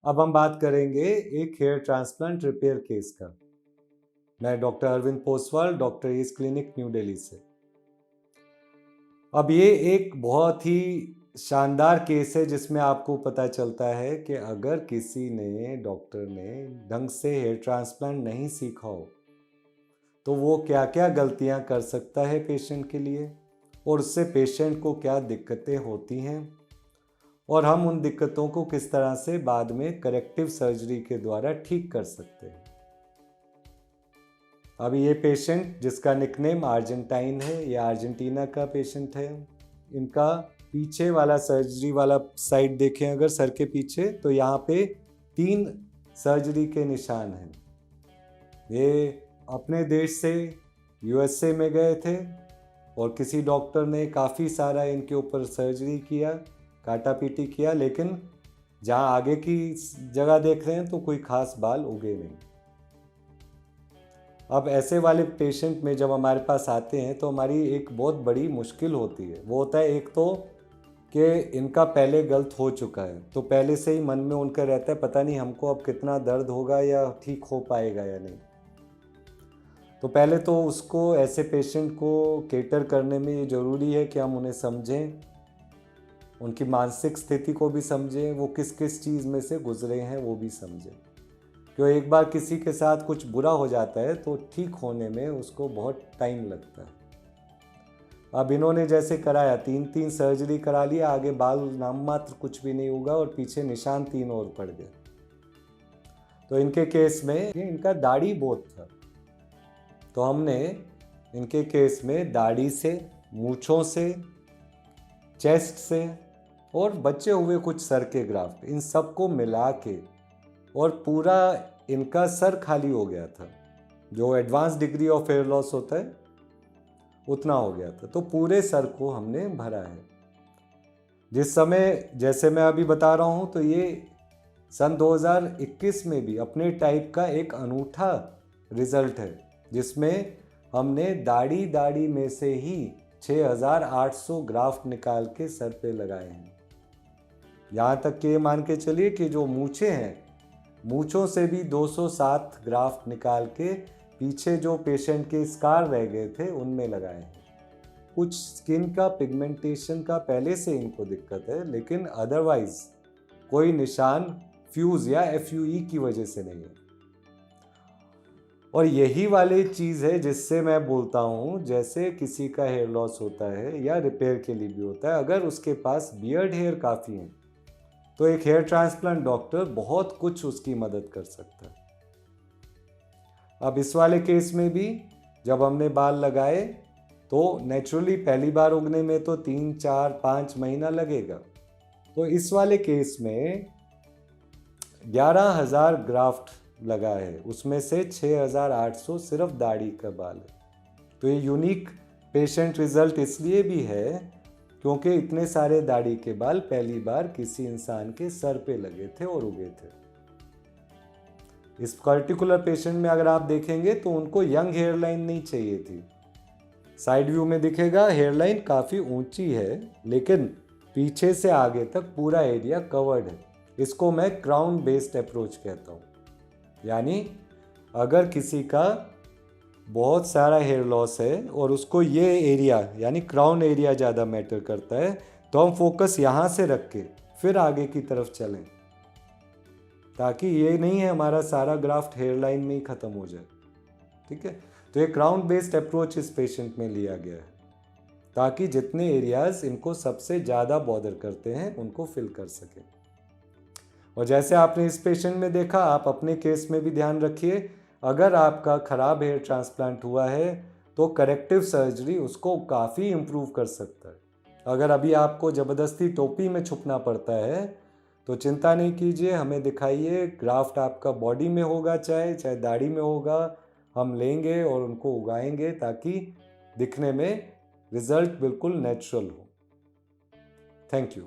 अब हम बात करेंगे एक हेयर ट्रांसप्लांट रिपेयर केस का। मैं doctor Arvind Poswal, doctor ease clinic, new Delhi से। अब ये एक बहुत ही शानदार केस है जिसमें आपको पता चलता है कि अगर किसी ने डॉक्टर ने ढंग से हेयर ट्रांसप्लांट नहीं सीखा हो तो वो क्या क्या गलतियां कर सकता है पेशेंट के लिए, और उससे पेशेंट को क्या दिक्कतें होती हैं, और हम उन दिक्कतों को किस तरह से बाद में करेक्टिव सर्जरी के द्वारा ठीक कर सकते हैं। अब ये पेशेंट जिसका निकनेम अर्जेंटाइन है, ये अर्जेंटीना का पेशेंट है। इनका पीछे वाला सर्जरी वाला साइड देखें अगर सर के पीछे, तो यहाँ पे 3 सर्जरी के निशान हैं। ये अपने देश से यूएसए में गए थे और किसी डॉक्टर ने काफ़ी सारा इनके ऊपर सर्जरी किया, काटा पीटी किया, लेकिन जहाँ आगे की जगह देख रहे हैं तो कोई खास बाल उगे नहीं। अब ऐसे वाले पेशेंट में जब हमारे पास आते हैं तो हमारी एक बहुत बड़ी मुश्किल होती है। वो होता है एक तो कि इनका पहले गलत हो चुका है, तो पहले से ही मन में उनका रहता है पता नहीं हमको अब कितना दर्द होगा या ठीक हो पाएगा या नहीं। तो पहले तो उसको, ऐसे पेशेंट को केटर करने में ये ज़रूरी है कि हम उन्हें समझें, उनकी मानसिक स्थिति को भी समझें, वो किस किस चीज़ में से गुजरे हैं वो भी समझें। क्यों एक बार किसी के साथ कुछ बुरा हो जाता है तो ठीक होने में उसको बहुत टाइम लगता है। अब इन्होंने जैसे कराया, 3 सर्जरी करा लिया, आगे बाल नाम मात्र कुछ भी नहीं होगा और पीछे निशान 3 और पड़ गए। तो इनके केस में इनका दाढ़ी बहुत था, तो हमने इनके केस में दाढ़ी से, मूछों से, चेस्ट से और बचे हुए कुछ सर के ग्राफ्ट, इन सबको मिला के, और पूरा इनका सर खाली हो गया था। जो advance degree of hair loss होता है उतना हो गया था, तो पूरे सर को हमने भरा है। जिस समय, जैसे मैं अभी बता रहा हूँ, तो ये सन 2021 में भी अपने टाइप का एक अनूठा रिजल्ट है, जिसमें हमने दाढ़ी में से ही 6800 ग्राफ्ट निकाल के सर पे लगाए हैं। यहाँ तक कि मान के चलिए कि जो मूछें हैं, मूछों से भी 207 ग्राफ्ट निकाल के पीछे जो पेशेंट के स्कार रह गए थे उनमें लगाए हैं। कुछ स्किन का पिगमेंटेशन का पहले से इनको दिक्कत है, लेकिन अदरवाइज कोई निशान फ्यूज या एफयूई की वजह से नहीं है। और यही वाली चीज़ है जिससे मैं बोलता हूँ, जैसे किसी का हेयर लॉस होता है या रिपेयर के लिए भी होता है, अगर उसके पास बियर्ड हेयर काफ़ी है तो एक हेयर ट्रांसप्लांट डॉक्टर बहुत कुछ उसकी मदद कर सकता है। अब इस वाले केस में भी जब हमने बाल लगाए तो नेचुरली पहली बार उगने में तो 3, 4, 5 महीना लगेगा। तो इस वाले केस में 11,000 ग्राफ्ट लगा है, उसमें से 6,800 सिर्फ दाढ़ी का बाल है। तो ये यूनिक पेशेंट रिजल्ट इसलिए भी है क्योंकि इतने सारे दाढ़ी के बाल पहली बार किसी इंसान के सर पे लगे थे और उगे थे। इस पर्टिकुलर पेशेंट में अगर आप देखेंगे तो उनको यंग हेयर लाइन नहीं चाहिए थी। साइड व्यू में दिखेगा हेयर लाइन काफ़ी ऊंची है, लेकिन पीछे से आगे तक पूरा एरिया कवर्ड है। इसको मैं क्राउन बेस्ड अप्रोच कहता हूँ। यानी अगर किसी का बहुत सारा हेयर लॉस है और उसको ये एरिया यानी क्राउन एरिया ज़्यादा मैटर करता है, तो हम फोकस यहाँ से रख के फिर आगे की तरफ चलें, ताकि ये नहीं है हमारा सारा ग्राफ्ट हेयर लाइन में ही ख़त्म हो जाए। ठीक है, तो ये क्राउन बेस्ड अप्रोच इस पेशेंट में लिया गया है, ताकि जितने एरियाज इनको सबसे ज़्यादा बॉदर करते हैं उनको फिल कर सके। और जैसे आपने इस पेशेंट में देखा, आप अपने केस में भी ध्यान रखिए, अगर आपका ख़राब हेयर ट्रांसप्लांट हुआ है तो करेक्टिव सर्जरी उसको काफ़ी इम्प्रूव कर सकता है। अगर अभी आपको ज़बरदस्ती टोपी में छुपना पड़ता है तो चिंता नहीं कीजिए, हमें दिखाइए, ग्राफ्ट आपका बॉडी में होगा चाहे दाढ़ी में होगा, हम लेंगे और उनको उगाएंगे ताकि दिखने में रिजल्ट बिल्कुल नेचुरल हो। Thank you.